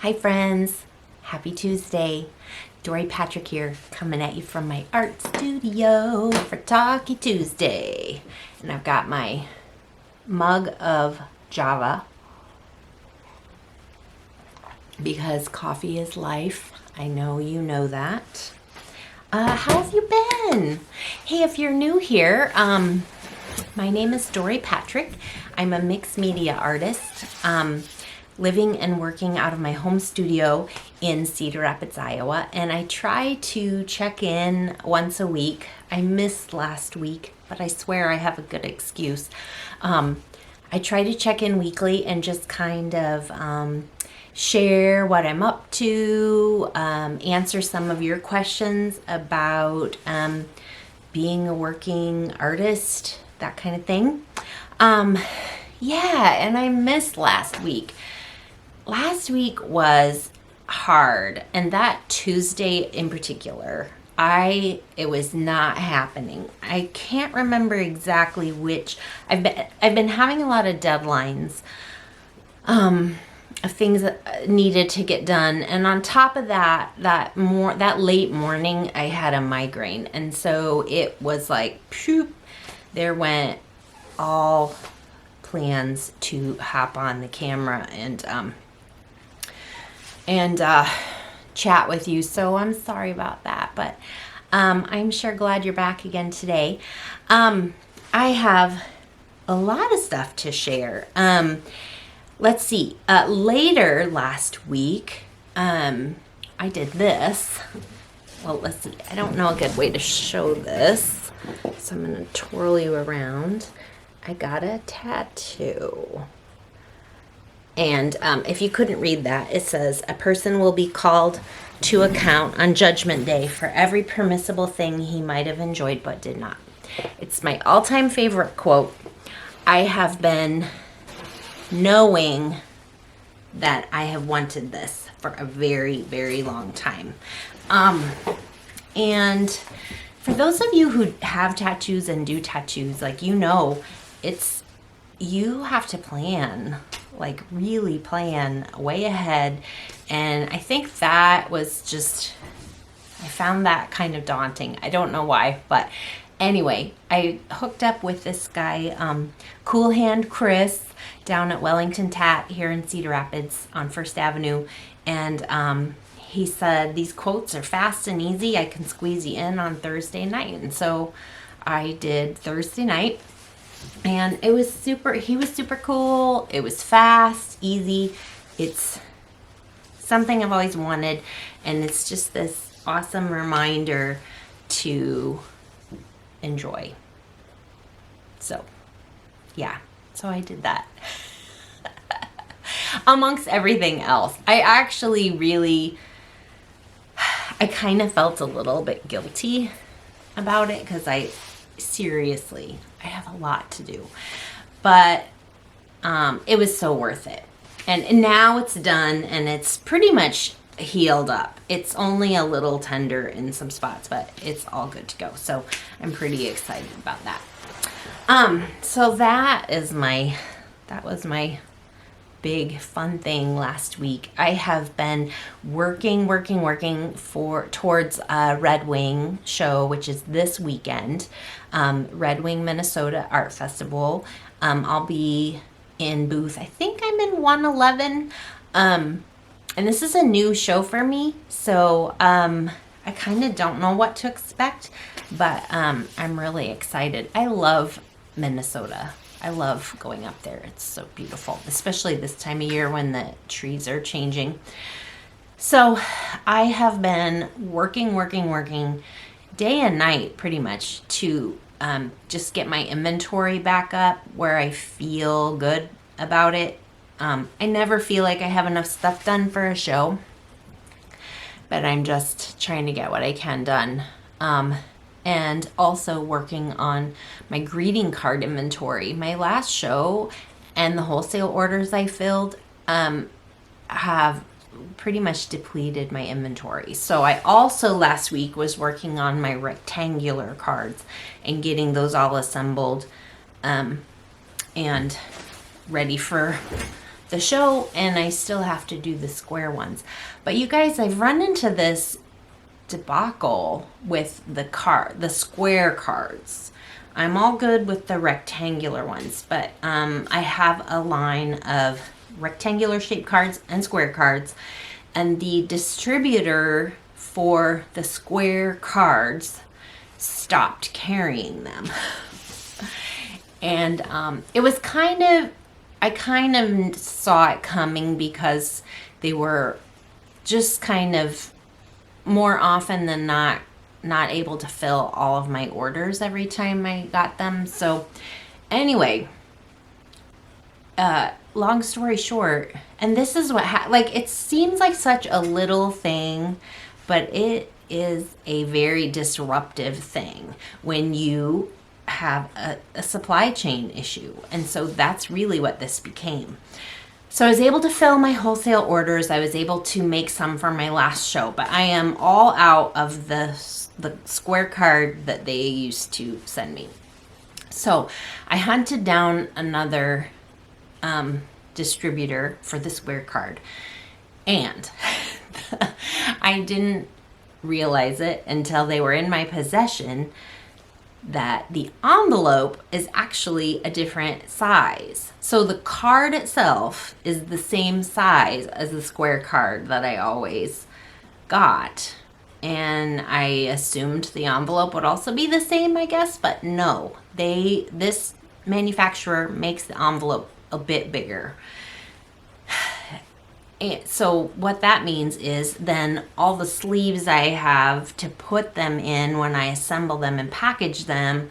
Hi friends, happy Tuesday. Dori Patrick here, coming at you from my art studio for Talkie Tuesday. And I've got my mug of Java because coffee is life. I know you know that. How have you been? Hey, if you're new here, my name is Dori Patrick. I'm a mixed media artist. Living and working out of my home studio in Cedar Rapids, Iowa, and I try to check in once a week. I missed last week, but I swear I have a good excuse. I try to check in weekly and just kind of share what I'm up to, answer some of your questions about being a working artist, that kind of thing. Yeah, and I missed last week. Last week was hard, and that Tuesday in particular, it was not happening. I can't remember exactly which. I've been having a lot of deadlines, of things that needed to get done, and on top of that late morning, I had a migraine, and so it was like, phew, there went all plans to hop on the camera and chat with you. So I'm sorry about that, but I'm sure glad you're back again today. I have a lot of stuff to share. Let's see. Later last week, I did this. Well, let's see. I don't know a good way to show this, so I'm going to twirl you around. I got a tattoo. And if you couldn't read that, it says, "A person will be called to account on Judgment Day for every permissible thing he might have enjoyed but did not." It's my all-time favorite quote. I have been knowing that I have wanted this for a very, very long time. And for those of you who have tattoos and do tattoos, like, you know, you have to plan, like really plan way ahead. And I think that was just, I found that kind of daunting. I don't know why, but anyway, I hooked up with this guy, Cool Hand Chris, down at Wellington Tat here in Cedar Rapids on First Avenue. And he said, these quotes are fast and easy. I can squeeze you in on Thursday night. And so I did Thursday night. And he was super cool. It was fast, easy. It's something I've always wanted. And it's just this awesome reminder to enjoy. So, yeah. So I did that. Amongst everything else. I kind of felt a little bit guilty about it because I have a lot to do, but it was so worth it. And now it's done and it's pretty much healed up. It's only a little tender in some spots, but it's all good to go. So I'm pretty excited about that. So that was my big fun thing last week. I have been working towards a Red Wing show, which is this weekend, Red Wing, Minnesota Art Festival. I'll be in booth, I think I'm in 111, and this is a new show for me, so I kind of don't know what to expect, but I'm really excited. I love Minnesota. I love going up there. It's so beautiful, especially this time of year when the trees are changing. So I have been working day and night pretty much to just get my inventory back up where I feel good about it. I never feel like I have enough stuff done for a show, but I'm just trying to get what I can done. And also working on my greeting card inventory. My last show and the wholesale orders I filled have pretty much depleted my inventory. So I also last week was working on my rectangular cards and getting those all assembled and ready for the show, and I still have to do the square ones. But you guys, I've run into this debacle with the square cards. I'm all good with the rectangular ones, but I have a line of rectangular shaped cards and square cards, and the distributor for the square cards stopped carrying them. And it was I kind of saw it coming because they were just kind of more often than not able to fill all of my orders every time I got them. So anyway, long story short, and this is what like, it seems like such a little thing, but it is a very disruptive thing when you have a supply chain issue. And so that's really what this became. So I was able to fill my wholesale orders. I was able to make some for my last show, but I am all out of the square card that they used to send me. So I hunted down another distributor for the square card, and I didn't realize it until they were in my possession that the envelope is actually a different size. So the card itself is the same size as the square card that I always got. And I assumed the envelope would also be the same, I guess, but no. This manufacturer makes the envelope a bit bigger. So what that means is then all the sleeves I have to put them in when I assemble them and package them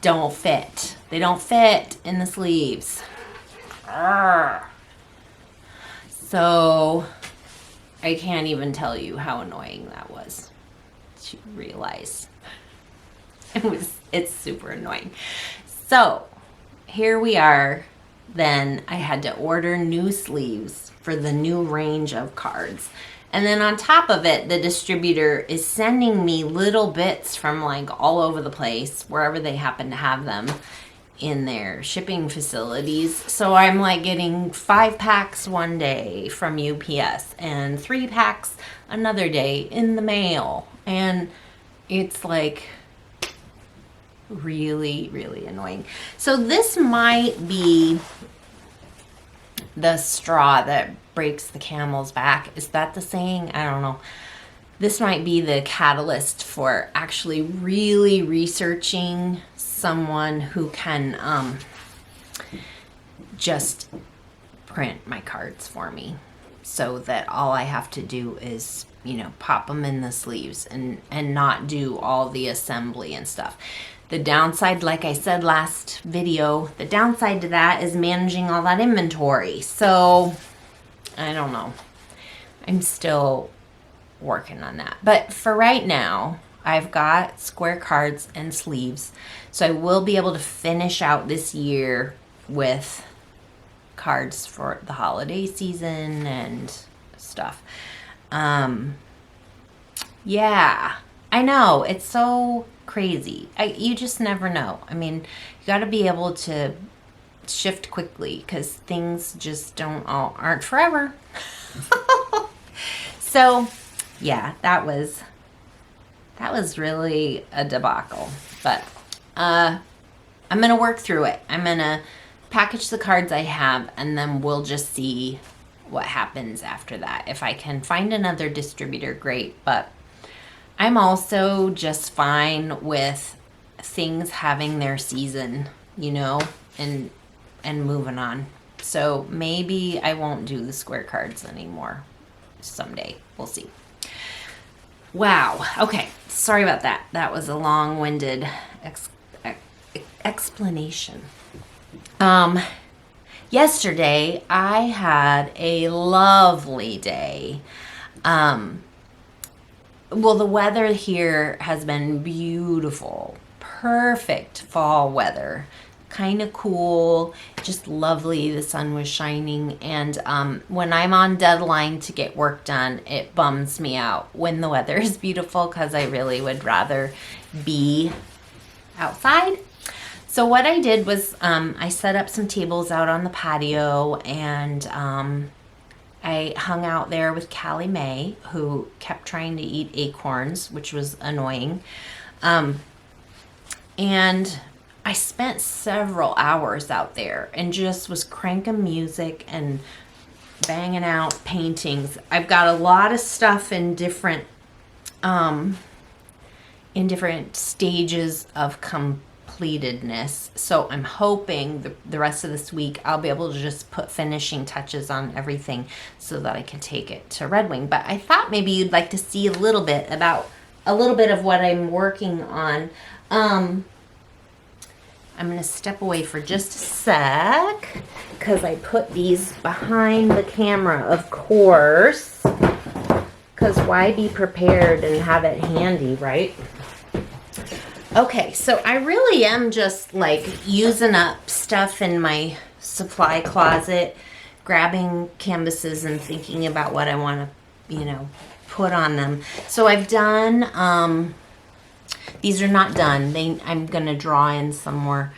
don't fit. They don't fit in the sleeves. So I can't even tell you how annoying that was to realize. It's super annoying. So here we are. Then I had to order new sleeves for the new range of cards. And then on top of it, the distributor is sending me little bits from like all over the place, wherever they happen to have them in their shipping facilities. So I'm like getting 5 packs one day from UPS and 3 packs another day in the mail. And it's like really, really annoying. So this might be the straw that breaks the camel's back. Is that the saying? I don't know. This might be the catalyst for actually really researching someone who can just print my cards for me, so that all I have to do is, pop them in the sleeves and not do all the assembly and stuff. The downside, like I said last video, the downside to that is managing all that inventory. So, I don't know. I'm still working on that. But for right now, I've got square cards and sleeves. So I will be able to finish out this year with cards for the holiday season and stuff. Yeah, I know. It's so crazy. You just never know. I mean, you got to be able to shift quickly because things just aren't forever. So, yeah, that was really a debacle. But I'm going to work through it. I'm going to package the cards I have, and then we'll just see what happens after that. If I can find another distributor, great. But I'm also just fine with things having their season, and moving on. So maybe I won't do the square cards anymore someday. We'll see. Wow. Okay. Sorry about that. That was a long-winded explanation. Yesterday I had a lovely day. Well, the weather here has been beautiful. Perfect fall weather. Kind of cool. Just lovely. The sun was shining. And when I'm on deadline to get work done, it bums me out when the weather is beautiful because I really would rather be outside. So what I did was I set up some tables out on the patio, and I hung out there with Callie Mae, who kept trying to eat acorns, which was annoying. And I spent several hours out there and just was cranking music and banging out paintings. I've got a lot of stuff in different stages of completedness. So I'm hoping the rest of this week I'll be able to just put finishing touches on everything so that I can take it to Red Wing. But I thought maybe you'd like to see a little bit of what I'm working on. I'm going to step away for just a sec because I put these behind the camera, of course, because why be prepared and have it handy, right? Okay, so I really am just like using up stuff in my supply closet, grabbing canvases and thinking about what I want to, put on them. So I've done, these are not done. I'm going to draw in some more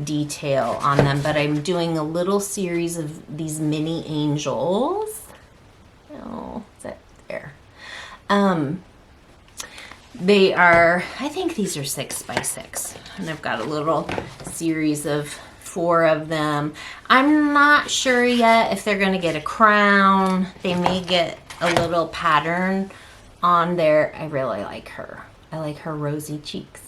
detail on them, but I'm doing a little series of these mini angels. Oh, is that there? They are, I think these are 6 by 6, and I've got a little series of 4 of them. I'm not sure yet if they're going to get a crown. They may get a little pattern on there. I really like her. I like her rosy cheeks.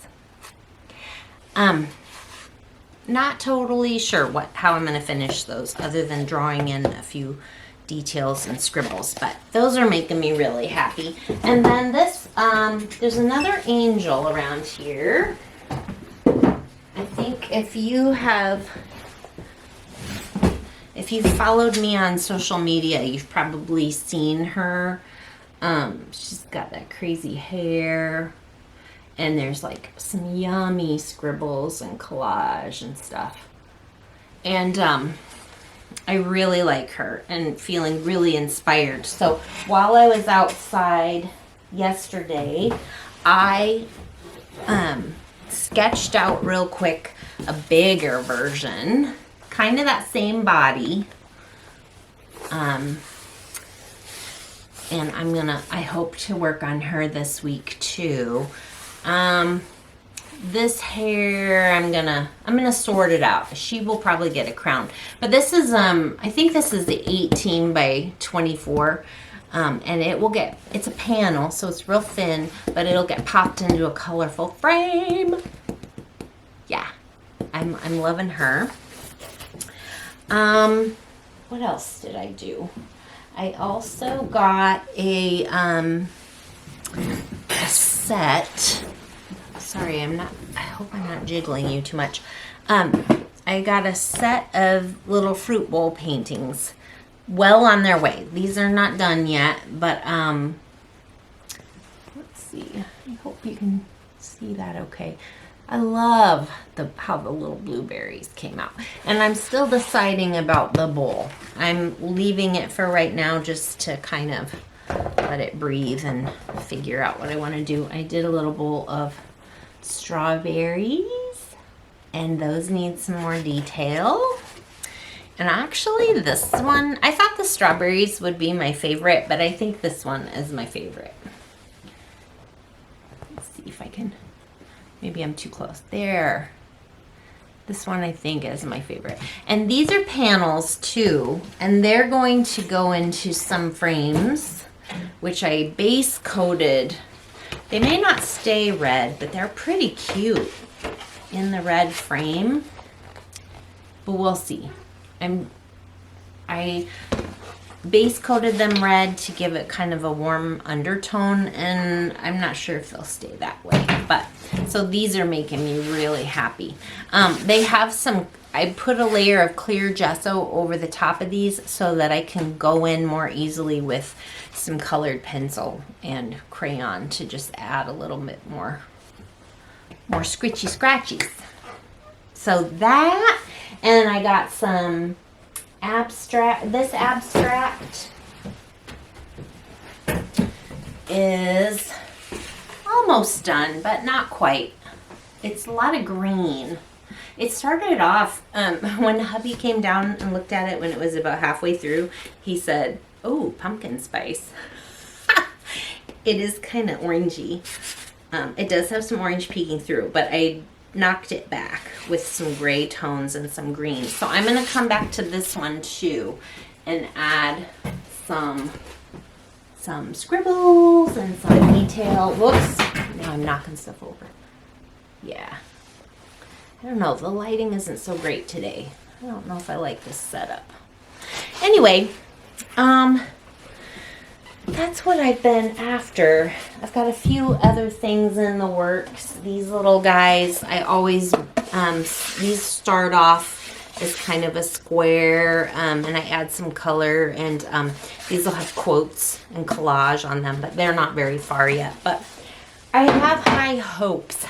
Not totally sure how I'm going to finish those other than drawing in a few details and scribbles, but those are making me really happy. And then this, there's another angel around here. I think if you followed me on social media, you've probably seen her. She's got that crazy hair, and there's like some yummy scribbles and collage and stuff. And I really like her and feeling really inspired. So while I was outside yesterday, I sketched out real quick a bigger version, kind of that same body. And I hope to work on her this week too. This hair, I'm gonna sort it out. She will probably get a crown. But this is, I think this is the 18 by 24. And it's a panel, so it's real thin, but it'll get popped into a colorful frame. Yeah, I'm loving her. What else did I do? I also got a set. Sorry, I hope I'm not jiggling you too much. I got a set of little fruit bowl paintings. Well on their way. These are not done yet, but let's see. I hope you can see that okay. I love how the little blueberries came out. And I'm still deciding about the bowl. I'm leaving it for right now just to kind of let it breathe and figure out what I want to do. I did a little bowl of strawberries, and those need some more detail. And actually this one, I thought the strawberries would be my favorite, but I think this one is my favorite. Let's see if I can, maybe I'm too close. There. This one I think is my favorite. And these are panels too, and they're going to go into some frames, which I base coated. They may not stay red, but they're pretty cute in the red frame. But we'll see. I base coated them red to give it kind of a warm undertone, and I'm not sure if they'll stay that way. But so these are making me really happy. They have I put a layer of clear gesso over the top of these so that I can go in more easily with some colored pencil and crayon to just add a little bit more scritchy scratchies. So that, and I got some abstract. This abstract is almost done, but not quite. It's a lot of green. It started off when hubby came down and looked at it when it was about halfway through. He said, "Oh, pumpkin spice." It is kind of orangey. It does have some orange peeking through, but I knocked it back with some gray tones and some green. So I'm going to come back to this one too and add some scribbles and some detail. Whoops. Now I'm knocking stuff over. Yeah. I don't know. The lighting isn't so great today. I don't know if I like this setup. Anyway, that's what I've been after. I've got a few other things in the works. These little guys, I always, these start off as kind of a square, and I add some color, and these will have quotes and collage on them, but they're not very far yet. But I have high hopes.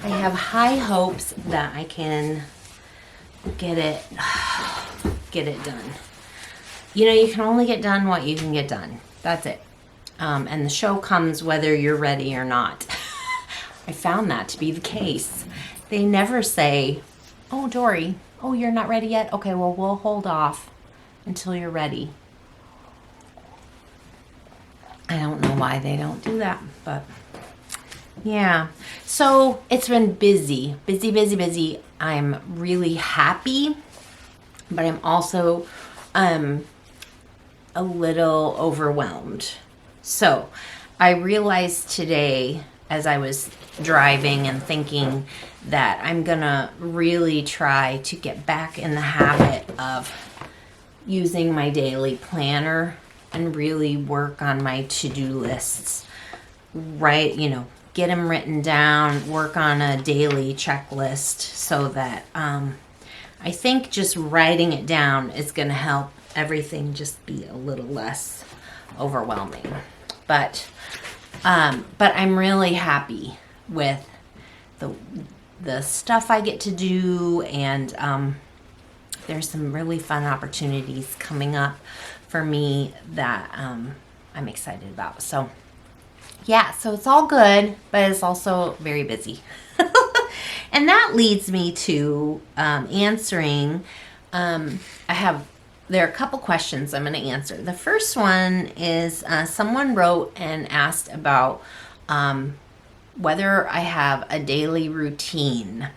I have high hopes that I can get it done. You know, you can only get done what you can get done. That's it. And the show comes whether you're ready or not. I found that to be the case. They never say, "Oh, Dori, oh, you're not ready yet? Okay, well, we'll hold off until you're ready." I don't know why they don't do that, but yeah. So it's been busy. I'm really happy, but I'm also a little overwhelmed. So I realized today as I was driving and thinking that I'm gonna really try to get back in the habit of using my daily planner and really work on my to-do lists, right? You know, get them written down, work on a daily checklist so that I think just writing it down is going to help everything just be a little less overwhelming. But I'm really happy with the stuff I get to do, and there's some really fun opportunities coming up for me that I'm excited about. So yeah, so it's all good, but it's also very busy. And that leads me to answering. There are a couple questions I'm going to answer. The first one is someone wrote and asked about whether I have a daily routine.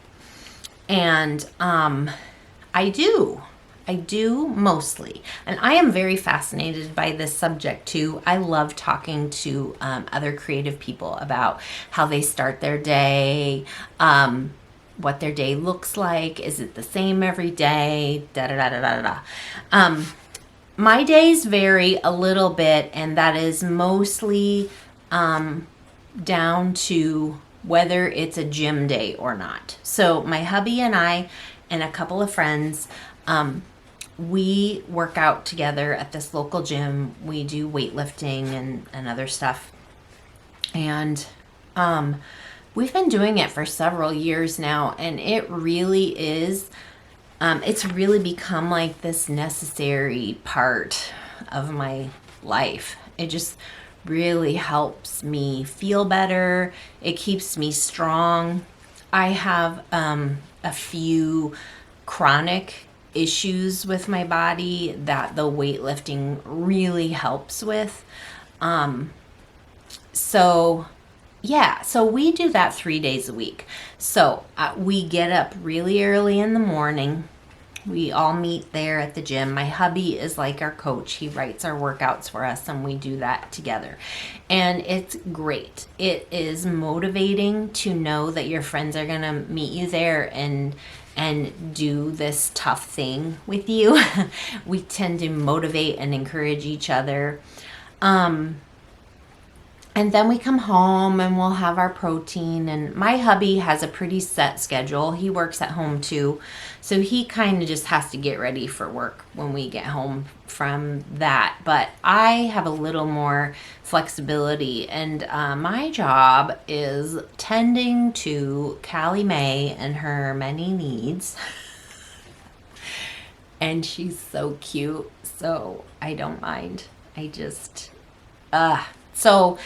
And I do. I do mostly. And I am very fascinated by this subject too. I love talking to other creative people about how they start their day, what their day looks like. Is it the same every day? My days vary a little bit, and that is mostly down to whether it's a gym day or not. So my hubby and I and a couple of friends, we work out together at this local gym. We do weightlifting and other stuff. And we've been doing it for several years now, and it really is, it's really become like this necessary part of my life. It just really helps me feel better. It keeps me strong. I have a few chronic issues with my body that the weightlifting really helps with. So we do that 3 days a week. So we get up really early in the morning. We all meet there at the gym. My hubby is like our coach. He writes our workouts for us, and we do that together. And it's great. It is motivating to know that your friends are going to meet you there and do this tough thing with you. We tend to motivate and encourage each other. And then we come home and we'll have our protein. And my hubby has a pretty set schedule. He works at home too. So he kind of just has to get ready for work when we get home from that. But I have a little more flexibility. And my job is tending to Callie Mae and her many needs. And she's so cute. So I don't mind. So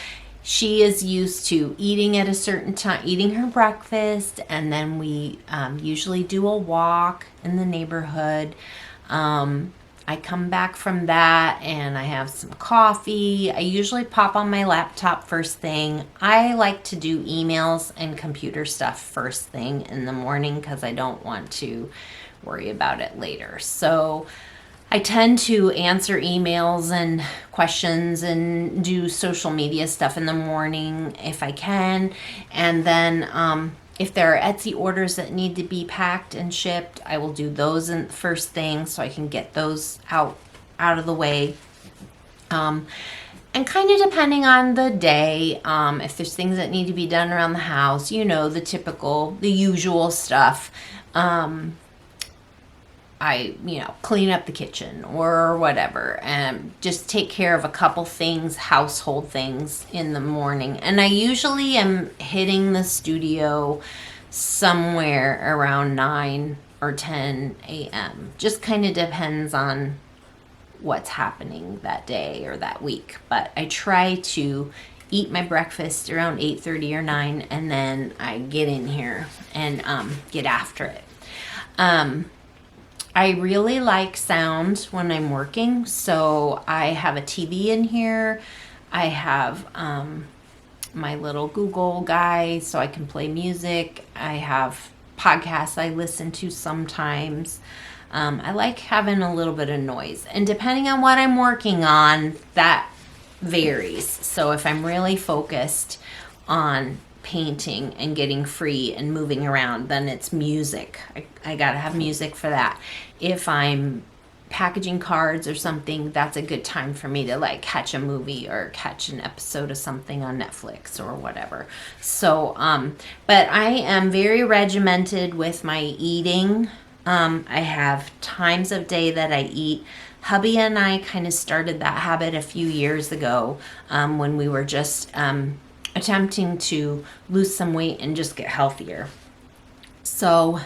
she is used to eating at a certain time, eating her breakfast, and then we usually do a walk in the neighborhood. I come back from that and I have some coffee. I usually pop on my laptop first thing. I like to do emails and computer stuff first thing in the morning because I don't want to worry about it later. So I tend to answer emails and questions and do social media stuff in the morning if I can. And then if there are Etsy orders that need to be packed and shipped, I will do those in first thing so I can get those out of the way. And kind of depending on the day, if there's things that need to be done around the house, you know, the typical, the usual stuff. I, clean up the kitchen or whatever, and just take care of a couple things, household things in the morning. And I usually am hitting the studio somewhere around 9 or 10 a.m. Just kind of depends on what's happening that day or that week. But I try to eat my breakfast around 8:30 or 9, and then I get in here and get after it. I really like sound when I'm working, so I have a TV in here. I have my little Google guy so I can play music. I have podcasts I listen to sometimes. I like having a little bit of noise, and depending on what I'm working on, that varies. So if I'm really focused on painting and getting free and moving around, then it's music. I gotta have music for that. If I'm packaging cards or something, that's a good time for me to like catch a movie or catch an episode of something on Netflix or whatever. So but I am very regimented with my eating. I have times of day that I eat. Hubby and I kind of started that habit a few years ago when we were just attempting to lose some weight and just get healthier. So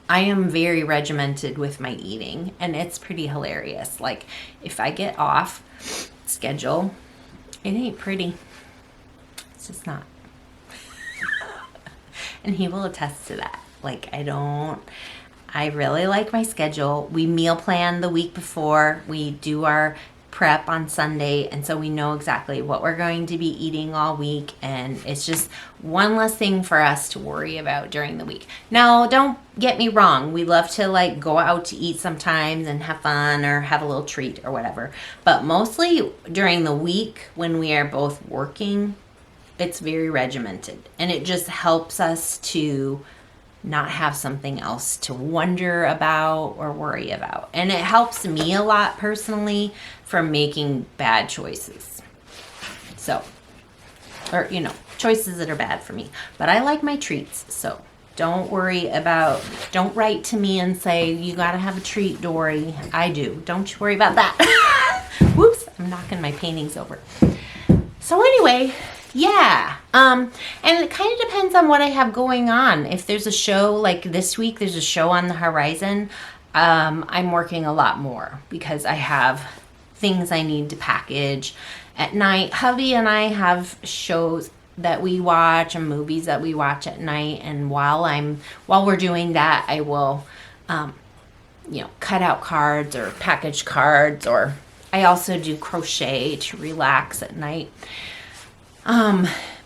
I am very regimented with my eating, and it's pretty hilarious. Like, if I get off schedule, it ain't pretty. It's just not. And he will attest to that. Like, I really like my schedule. We meal plan the week before. We do our prep on Sunday, and so we know exactly what we're going to be eating all week, and it's just one less thing for us to worry about during the week. Now, don't get me wrong, we love to like go out to eat sometimes and have fun or have a little treat or whatever, but mostly during the week when we are both working, it's very regimented, and it just helps us to not have something else to wonder about or worry about. And it helps me a lot personally from making bad choices. So, or, choices that are bad for me. But I like my treats. So don't write to me and say, you got to have a treat, Dori. I do. Don't you worry about that. Whoops, I'm knocking my paintings over. So anyway, yeah. And it kind of depends on what I have going on. If there's a show, like this week, there's a show on the horizon, I'm working a lot more because I have things I need to package at night. Hubby and I have shows that we watch and movies that we watch at night. And while we're doing that, I will, cut out cards or package cards, or I also do crochet to relax at night.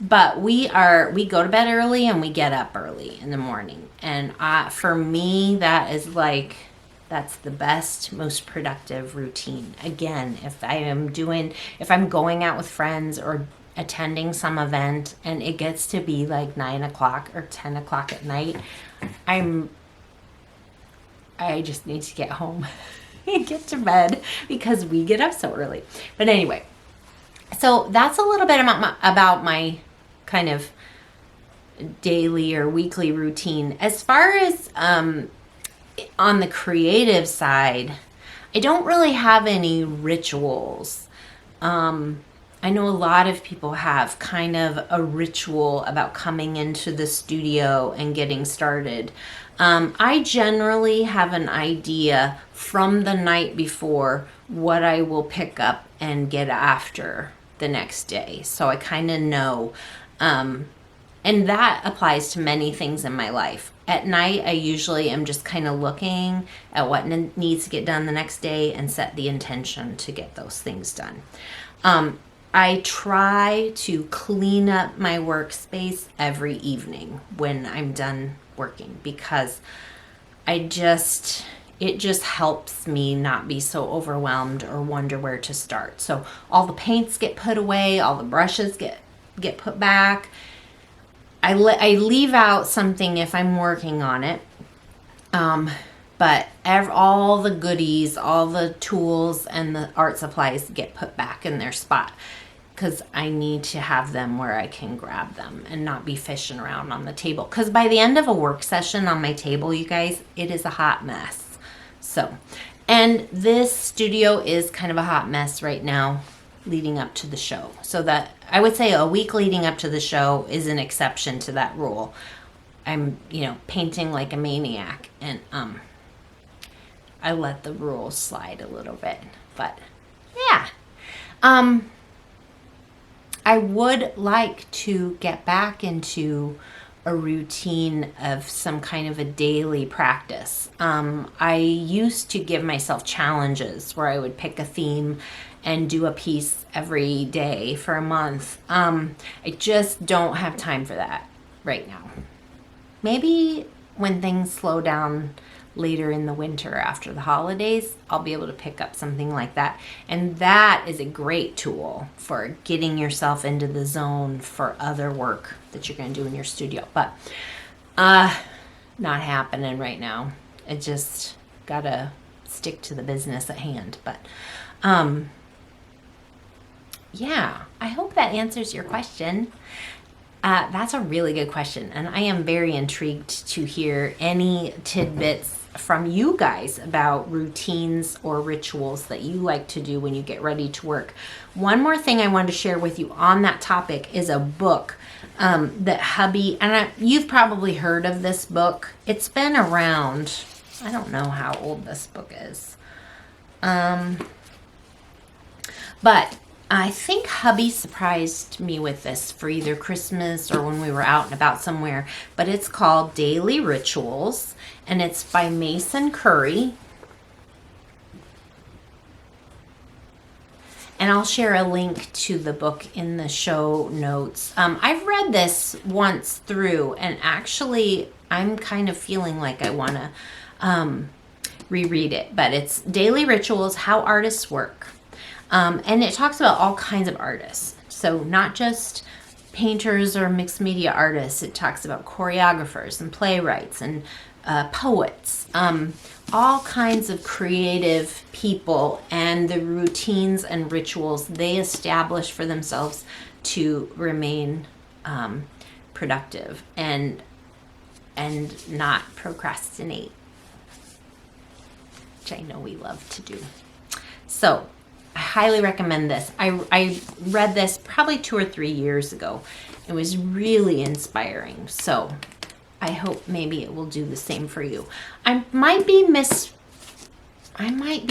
But we go to bed early and we get up early in the morning. And for me, that's the best, most productive routine. Again, if I'm going out with friends or attending some event and it gets to be like 9 o'clock or 10 o'clock at night, I just need to get home and get to bed because we get up so early. But anyway, so that's a little bit about my kind of daily or weekly routine. As far as on the creative side, I don't really have any rituals. I know a lot of people have kind of a ritual about coming into the studio and getting started. I generally have an idea from the night before what I will pick up and get after the next day. So I kind of know. And that applies to many things in my life. At night, I usually am just kind of looking at what needs to get done the next day and set the intention to get those things done. I try to clean up my workspace every evening when I'm done working, because it just helps me not be so overwhelmed or wonder where to start. So all the paints get put away, all the brushes get put back. I leave out something if I'm working on it. But all the goodies, all the tools and the art supplies get put back in their spot, because I need to have them where I can grab them and not be fishing around on the table. Because by the end of a work session on my table, you guys, it is a hot mess. So, and this studio is kind of a hot mess right now leading up to the show. So that, I would say a week leading up to the show is an exception to that rule. I'm, painting like a maniac, and I let the rules slide a little bit. But yeah. I would like to get back into a routine of some kind of a daily practice. I used to give myself challenges where I would pick a theme and do a piece every day for a month. I just don't have time for that right now. Maybe when things slow down later in the winter after the holidays, I'll be able to pick up something like that. And that is a great tool for getting yourself into the zone for other work that you're going to do in your studio. But not happening right now. I just got to stick to the business at hand. But yeah, I hope that answers your question. That's a really good question, and I am very intrigued to hear any tidbits from you guys about routines or rituals that you like to do when you get ready to work. One more thing I wanted to share with you on that topic is a book that hubby, and you've probably heard of this book. It's been around. I don't know how old this book is. But I think hubby surprised me with this for either Christmas or when we were out and about somewhere. But it's called Daily Rituals, and it's by Mason Curry. And I'll share a link to the book in the show notes. I've read this once through, and actually I'm kind of feeling like I want to reread it. But it's Daily Rituals, How Artists Work. And it talks about all kinds of artists. So not just painters or mixed media artists. It talks about choreographers and playwrights and poets. All kinds of creative people and the routines and rituals they establish for themselves to remain productive and not procrastinate, which I know we love to do. So I highly recommend this. I read this probably 2 or 3 years ago. It was really inspiring. So I hope maybe it will do the same for you. I might be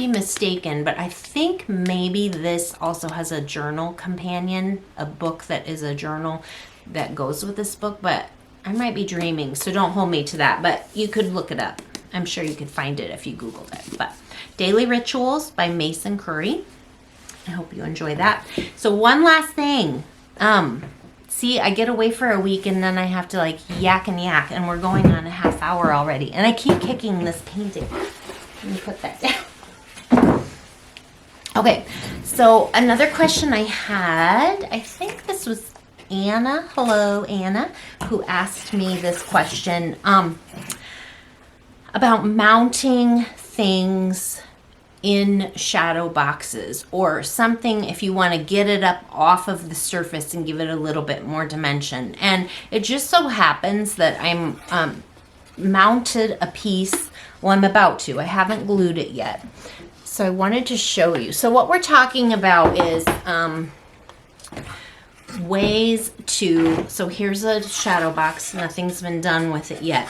mistaken, but I think maybe this also has a journal companion, a book that is a journal that goes with this book, but I might be dreaming, so don't hold me to that. But you could look it up. I'm sure you could find it if you Googled it. But Daily Rituals by Mason Curry. I hope you enjoy that. So one last thing. See, I get away for a week and then I have to yak, and we're going on a half hour already. And I keep kicking this painting. Let me put that down. Okay, so another question I had, I think this was Anna. Hello, Anna, who asked me this question about mounting things in shadow boxes or something if you want to get it up off of the surface and give it a little bit more dimension. And it just so happens that I'm mounted a piece. Well, I'm about to. I haven't glued it yet. So I wanted to show you. So what we're talking about is ways to, so here's a shadow box. Nothing's been done with it yet.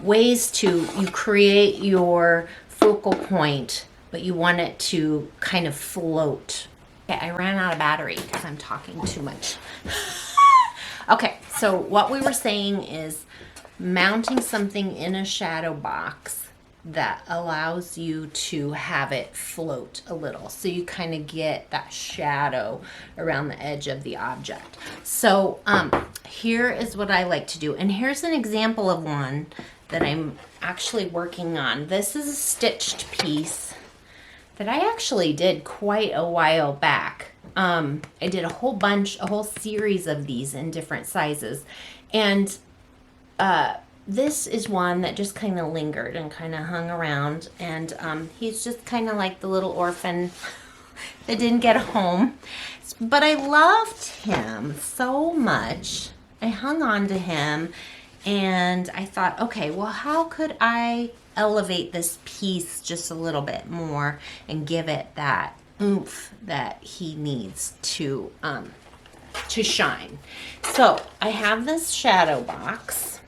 Ways to, you create your focal point, but you want it to kind of float Okay, I ran out of battery because I'm talking too much. Okay, so what we were saying is mounting something in a shadow box that allows you to have it float a little. So you kind of get that shadow around the edge of the object. So here is what I like to do. And here's an example of one that I'm actually working on. This is a stitched piece that I actually did quite a while back. I did a whole series of these in different sizes. And this is one that just kind of lingered and kind of hung around. And he's just kind of like the little orphan that didn't get a home. But I loved him so much. I hung on to him and I thought, okay, well, how could I elevate this piece just a little bit more and give it that oomph that he needs to shine? So I have this shadow box,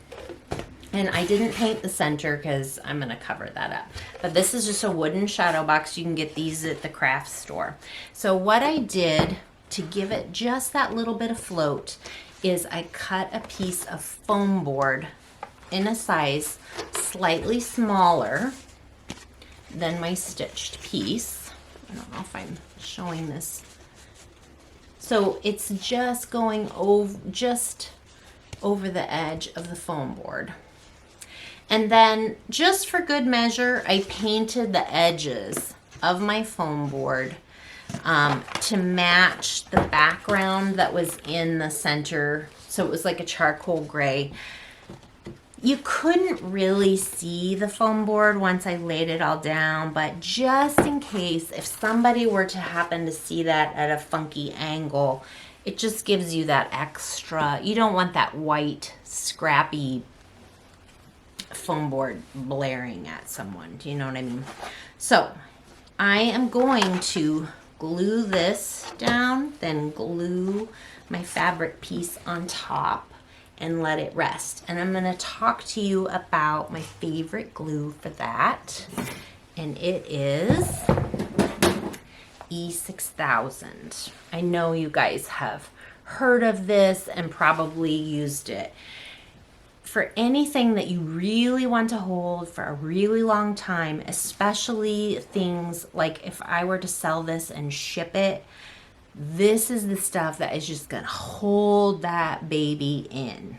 and I didn't paint the center because I'm going to cover that up. But this is just a wooden shadow box. You can get these at the craft store. So what I did to give it just that little bit of float is I cut a piece of foam board in a size slightly smaller than my stitched piece. I don't know if I'm showing this. So it's just going over the edge of the foam board. And then just for good measure, I painted the edges of my foam board to match the background that was in the center. So it was like a charcoal gray. You couldn't really see the foam board once I laid it all down, but just in case, if somebody were to happen to see that at a funky angle, it just gives you that extra. You don't want that white, scrappy foam board blaring at someone. Do you know what I mean? So I am going to glue this down, then glue my fabric piece on top and let it rest. And I'm going to talk to you about my favorite glue for that. And it is E6000. I know you guys have heard of this and probably used it. For anything that you really want to hold for a really long time, especially things like if I were to sell this and ship it, this is the stuff that is just going to hold that baby in.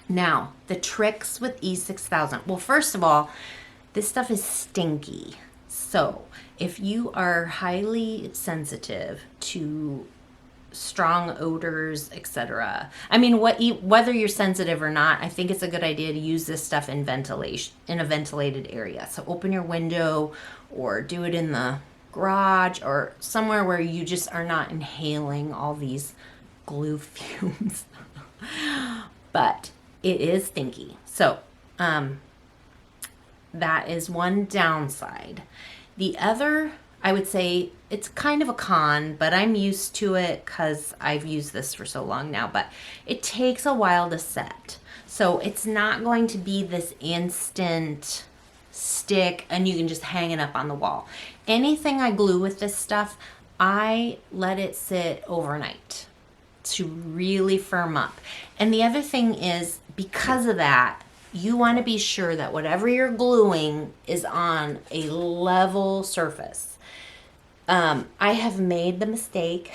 Now, the tricks with E6000. Well, first of all, this stuff is stinky. So if you are highly sensitive to strong odors, etc. I mean, whether you're sensitive or not, I think it's a good idea to use this stuff in ventilation, in a ventilated area. So open your window or do it in the garage or somewhere where you just are not inhaling all these glue fumes. But it is stinky. So that is one downside. The other, I would say, it's kind of a con, but I'm used to it because I've used this for so long now, but it takes a while to set. So it's not going to be this instant stick and you can just hang it up on the wall. Anything I glue with this stuff, I let it sit overnight to really firm up. And the other thing is, because of that, you want to be sure that whatever you're gluing is on a level surface. I have made the mistake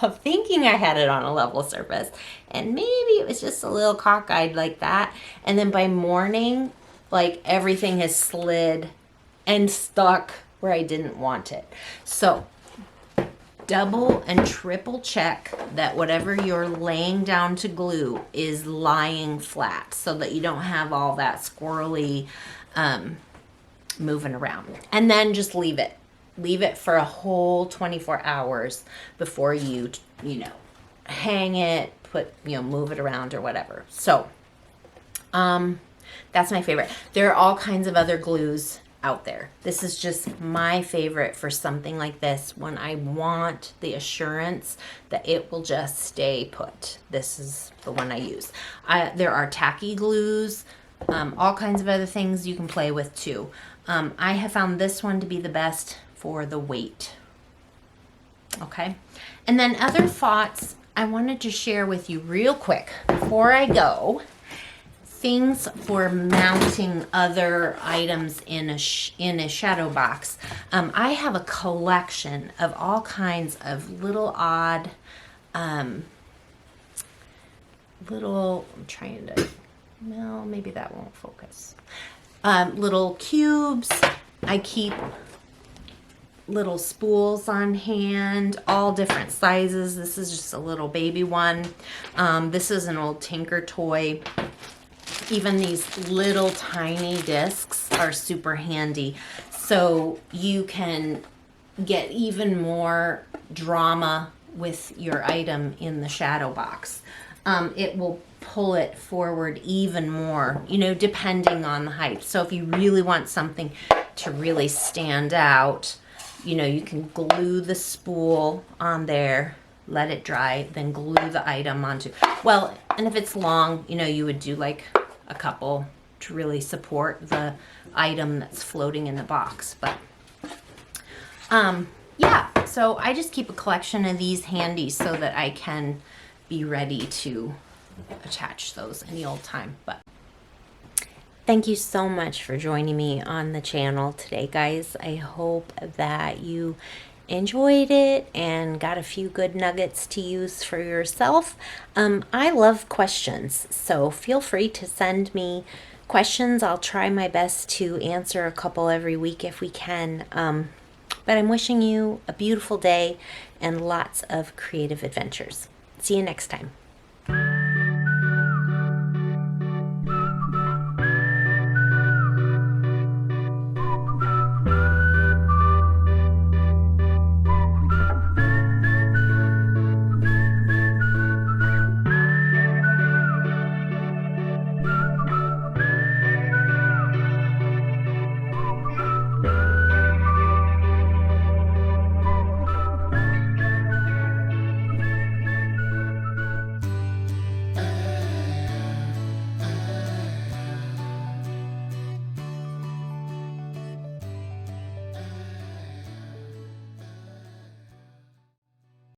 of thinking I had it on a level surface, and maybe it was just a little cockeyed like that. And then by morning, like everything has slid and stuck where I didn't want it. So double and triple check that whatever you're laying down to glue is lying flat so that you don't have all that squirrely moving around. And then just leave it. Leave it for a whole 24 hours before you hang it, move it around or whatever. So, that's my favorite. There are all kinds of other glues out there. This is just my favorite for something like this when I want the assurance that it will just stay put. This is the one I use. There are tacky glues, all kinds of other things you can play with too. I have found this one to be the best for the weight. Okay. And then other thoughts I wanted to share with you real quick before I go. Things for mounting other items in a shadow box. I have a collection of all kinds of little odd, I'm trying to, well, maybe that won't focus. Little cubes. I keep little spools on hand, all different sizes. This is just a little baby one. This is an old Tinker toy. Even these little tiny discs are super handy. So you can get even more drama with your item in the shadow box. It will pull it forward even more, depending on the height. So if you really want something to really stand out, you can glue the spool on there, let it dry, then glue the item onto. Well, and if it's long, you would do like a couple to really support the item that's floating in the box. But yeah, so I just keep a collection of these handy so that I can be ready to attach those any old time. But thank you so much for joining me on the channel today, guys. I hope that you enjoyed it and got a few good nuggets to use for yourself. I love questions, so feel free to send me questions. I'll try my best to answer a couple every week if we can. But I'm wishing you a beautiful day and lots of creative adventures. See you next time.